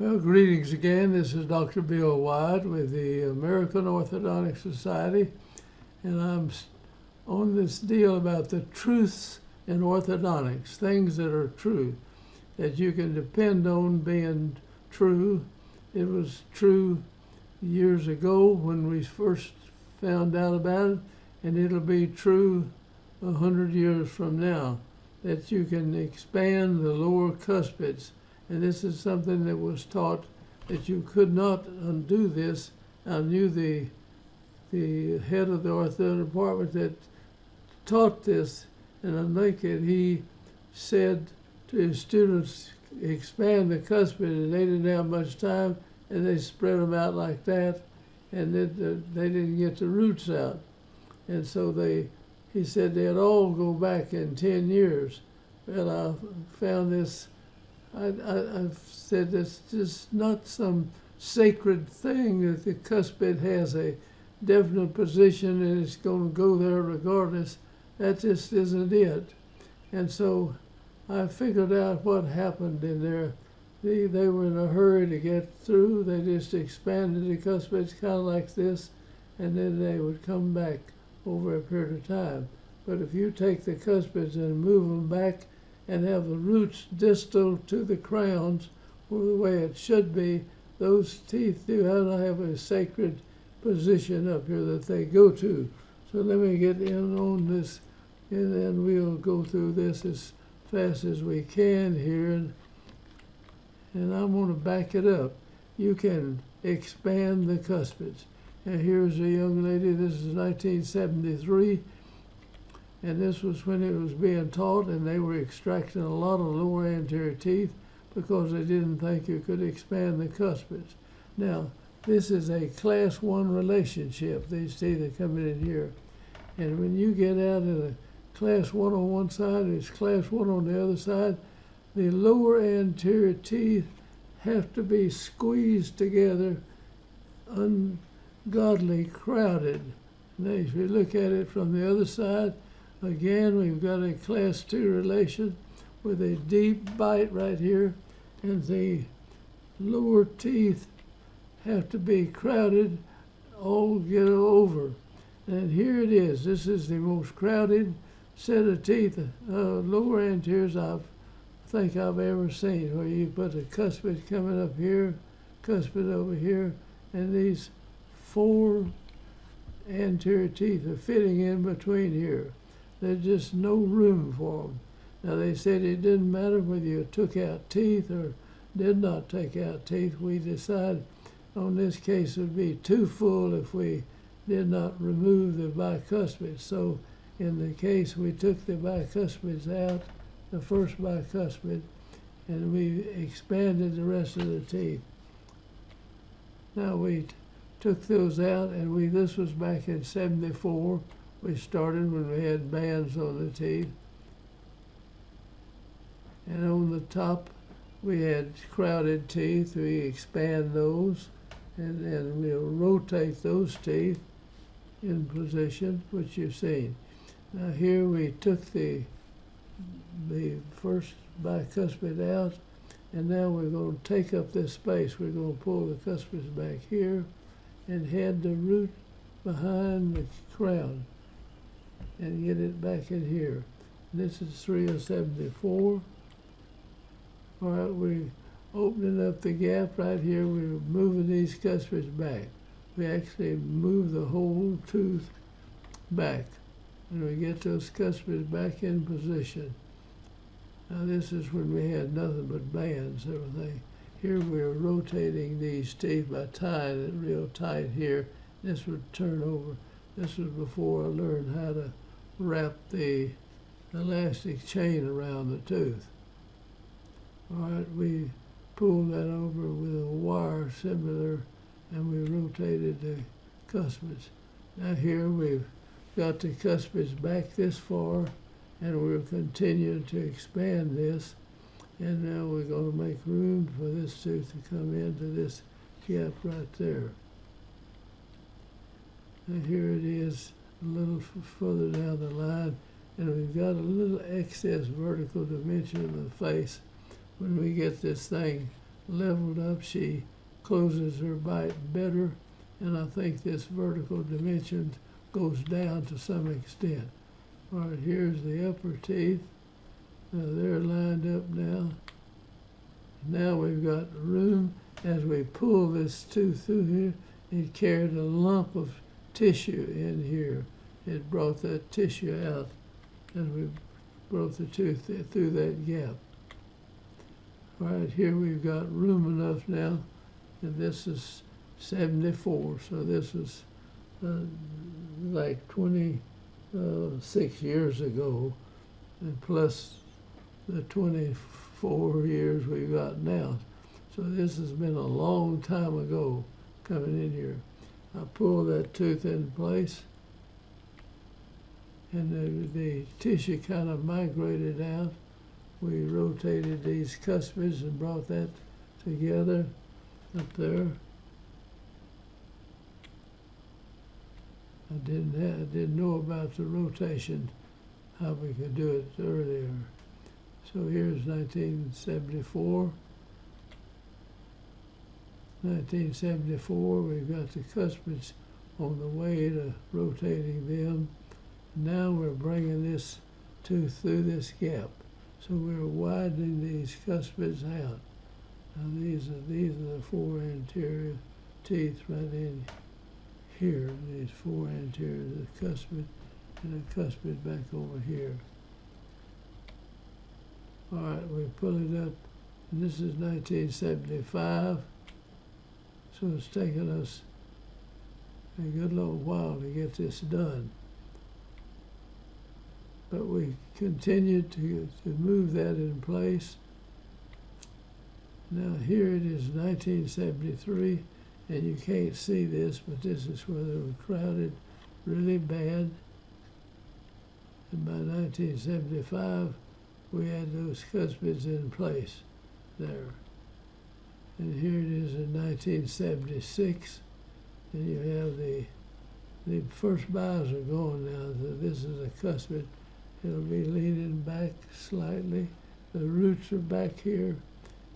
Well, greetings again. This is Dr. Bill Wyatt with the American Orthodontic Society, and I'm on this deal about the truths in orthodontics, things that are true, that you can depend on being true. It was true years ago when we first found out about it, and it'll be true 100 years from now, that you can expand the lower cuspids. And this is something that was taught, that you could not undo this. I knew the head of the ortho department that taught this, and I think that he said to his students, expand the cuspid, and they didn't have much time, and they spread them out like that, and then they didn't get the roots out. And so he said they'd all go back in 10 years. Well, I found this, I've said this just not some sacred thing that the cuspid has a definite position and it's going to go there regardless. That just isn't it. And so I figured out what happened in there. They were in a hurry to get through. They just expanded the cuspids kind of like this, and then they would come back over a period of time. But if you take the cuspids and move them back and have the roots distal to the crowns, or the way it should be, those teeth do have a sacred position up here that they go to. So let me get in on this, and then we'll go through this as fast as we can here. And I'm going to back it up. You can expand the cuspids. And here's a young lady, this is 1973. And this was when it was being taught, and they were extracting a lot of lower anterior teeth because they didn't think you could expand the cuspids. Now, this is a class 1 relationship. These teeth are coming in here. And when you get out in a class 1 on one side and it's class 1 on the other side, the lower anterior teeth have to be squeezed together, ungodly crowded. Now, if you look at it from the other side, again, we've got a class 2 relation with a deep bite right here, and the lower teeth have to be crowded, all get over. And here it is. This is the most crowded set of teeth, lower anteriors I think I've ever seen, where you put a cuspid coming up here, cuspid over here, and these 4 anterior teeth are fitting in between here. There's just no room for them. Now, they said it didn't matter whether you took out teeth or did not take out teeth. We decided on this case it would be too full if we did not remove the bicuspids. So in the case, we took the bicuspids out, the first bicuspid, and we expanded the rest of the teeth. Now, we took those out, and this was back in '74. We started when we had bands on the teeth. And on the top, we had crowded teeth. We expand those, and we'll rotate those teeth in position, which you've seen. Now here we took the first bicuspid out, and now we're going to take up this space. We're going to pull the cuspids back here and head the root behind the crown and get it back in here. This is 374. All right, we're opening up the gap right here. We're moving these cuspids back. We actually move the whole tooth back, and we get those cuspids back in position. Now this is when we had nothing but bands, everything. Here we're rotating these teeth by tying it real tight here. This would turn over. This was before I learned how to wrap the elastic chain around the tooth. All right, we pulled that over with a wire similar, and we rotated the cuspids. Now here we've got the cuspids back this far, and we'll continue to expand this. And now we're going to make room for this tooth to come into this gap right there. And here it is a little further down the line, and we've got a little excess vertical dimension of the face. When we get this thing leveled up. She closes her bite better, and I think this vertical dimension goes down to some extent. All right, here's the upper teeth. They're lined up now. Now we've got room. As we pull this tooth through here, it carried a lump of tissue in here. It brought that tissue out as we brought the tooth through that gap. All right, here we've got room enough now, and this is 74, so this was like 26 years ago, and plus the 24 years we've got now. So this has been a long time ago coming in here. I pull that tooth in place, and the tissue kind of migrated out. We rotated these cuspids and brought that together up there. I didn't know about the rotation, how we could do it earlier. So here's 1974. 1974, we've got the cuspids on the way to rotating them. Now we're bringing this tooth through this gap. So we're widening these cuspids out. Now these are the four anterior teeth right in here. These four anterior, the cuspid and the cuspid back over here. All right, we pull it up. And this is 1975. So it's taken us a good little while to get this done. But we continued to move that in place. Now here it is 1973, and you can't see this, but this is where they were crowded really bad. And by 1975, we had those cuspids in place there. And here it is in 1976, and you have the first bows are gone now. So this is a cuspid. It'll be leaning back slightly. The roots are back here,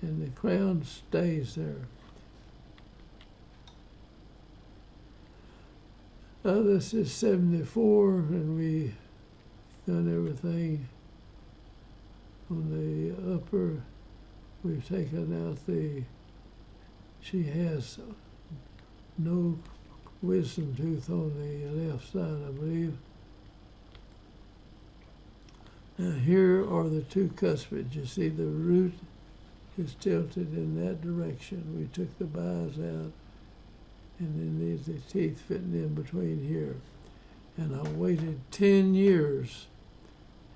and the crown stays there. Now this is 74, and we done everything on the upper. We've taken out she has no wisdom tooth on the left side, I believe. Now here are the two cuspids. You see the root is tilted in that direction. We took the bias out, and then there's the teeth fitting in between here. And I waited 10 years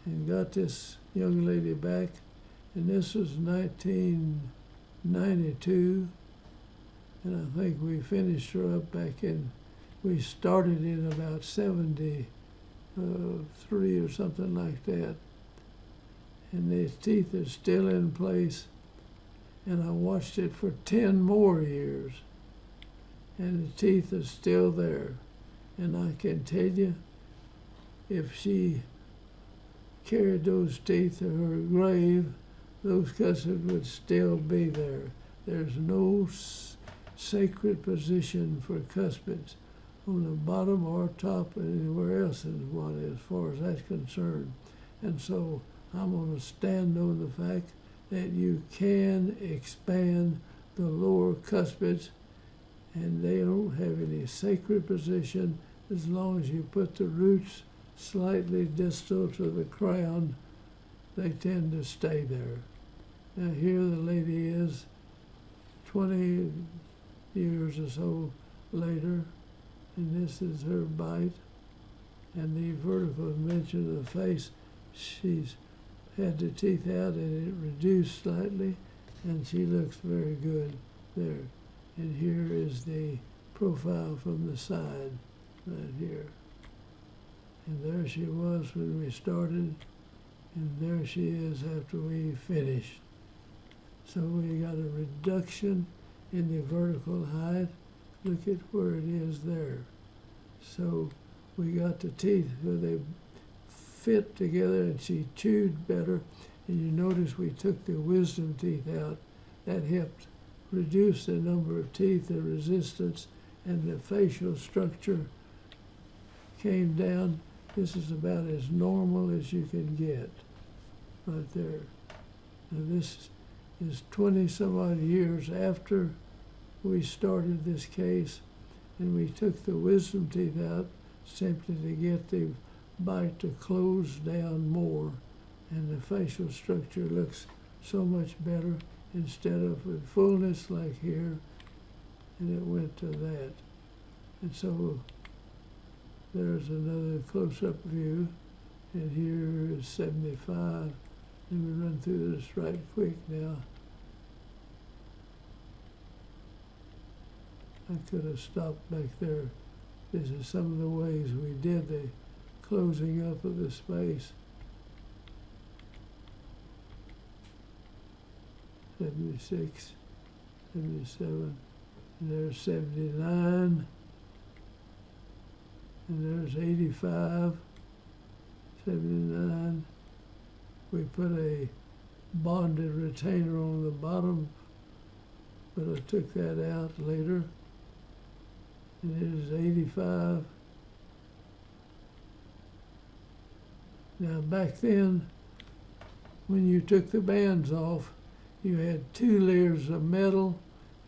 and got this young lady back, and this was 1992. And I think we finished her up back we started in about 73 or something like that. And the teeth are still in place. And I watched it for 10 more years. And the teeth are still there. And I can tell you, if she carried those teeth to her grave, those cuspids would still be there. There's no sacred position for cuspids on the bottom or top or anywhere else in the body as far as that's concerned. And so I'm going to stand on the fact that you can expand the lower cuspids, and they don't have any sacred position as long as you put the roots slightly distal to the crown. They tend to stay there. Now here the lady is 20 years or so later, and this is her bite, and the vertical dimension of the face, she's had the teeth out and it reduced slightly, and she looks very good there. And here is the profile from the side right here. And there she was when we started, and there she is after we finished. So we got a reduction in the vertical height. Look at where it is there. So we got the teeth where they fit together, and she chewed better. And you notice we took the wisdom teeth out. That helped reduced the number of teeth, the resistance, and the facial structure came down. This is about as normal as you can get right there. Now this is 20 some odd years after we started this case, and we took the wisdom teeth out simply to get the bite to close down more, and the facial structure looks so much better instead of with fullness like here, and it went to that. And so there's another close-up view, and here is 75. Let me run through this right quick now. I could have stopped back there. This is some of the ways we did the closing up of the space. 76, 77, and there's 79, and there's 85, 79. We put a bonded retainer on the bottom, but I took that out later. And it is 85. Now back then, when you took the bands off, you had 2 layers of metal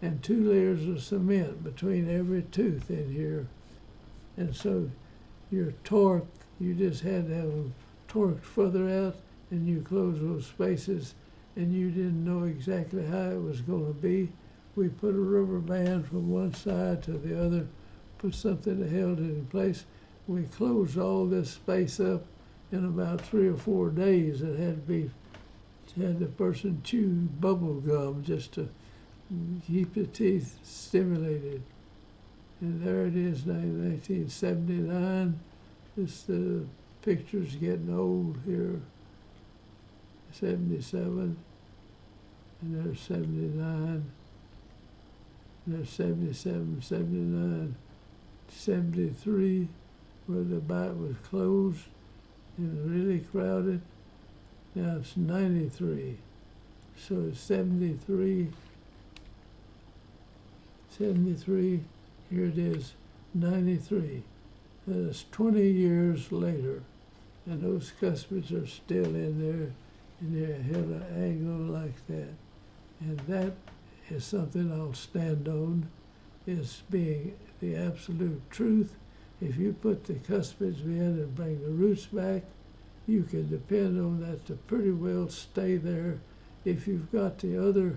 and 2 layers of cement between every tooth in here. And so your torque, you just had to have them torqued further out, and you close those spaces, and you didn't know exactly how it was going to be. We put a rubber band from one side to the other, put something that held it in place. We closed all this space up in about 3 or 4 days. It had the person chew bubble gum just to keep the teeth stimulated. And there it is, 1979. This picture's getting old here. 77, and there's 79, and there's 77, 79, 73, where the bite was closed and really crowded. Now it's 93, so it's 73, 73, here it is, 93. That's 20 years later, and those cuspids are still in there, and they're held at an angle like that. And that is something I'll stand on, is being the absolute truth. If you put the cuspids in and bring the roots back, you can depend on that to pretty well stay there. If you've got the other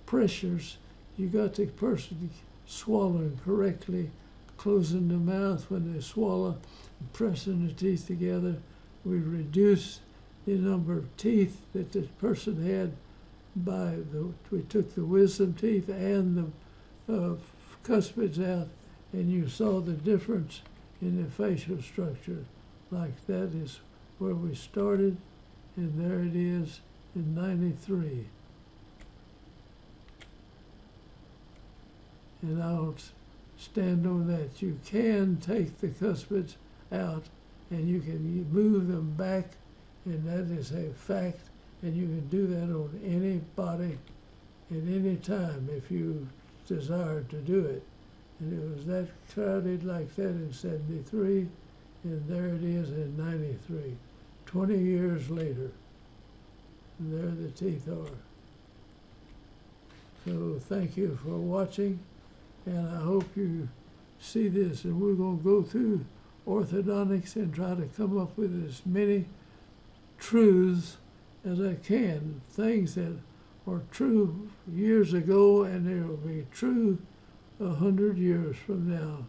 pressures, you got the person swallowing correctly, closing the mouth when they swallow, and pressing the teeth together. We reduce the number of teeth that the person had we took the wisdom teeth and the cuspids out, and you saw the difference in the facial structure. Like that is where we started, and there it is in 93. And I'll stand on that. You can take the cuspids out, and you can move them back, and that is a fact, and you can do that on anybody at any time if you desire to do it. And it was that crowded like that in 73, and there it is in 93, 20 years later, and there the teeth are. So thank you for watching, and I hope you see this, and we're going to go through orthodontics and try to come up with as many truths as I can, things that were true years ago, and they will be true 100 years from now,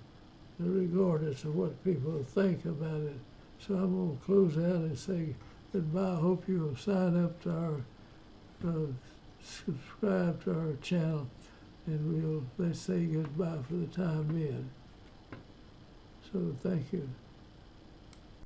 regardless of what people think about it. So I'm going to close out and say goodbye. I hope you will sign up to our, subscribe to our channel, and let's say goodbye for the time being. So thank you.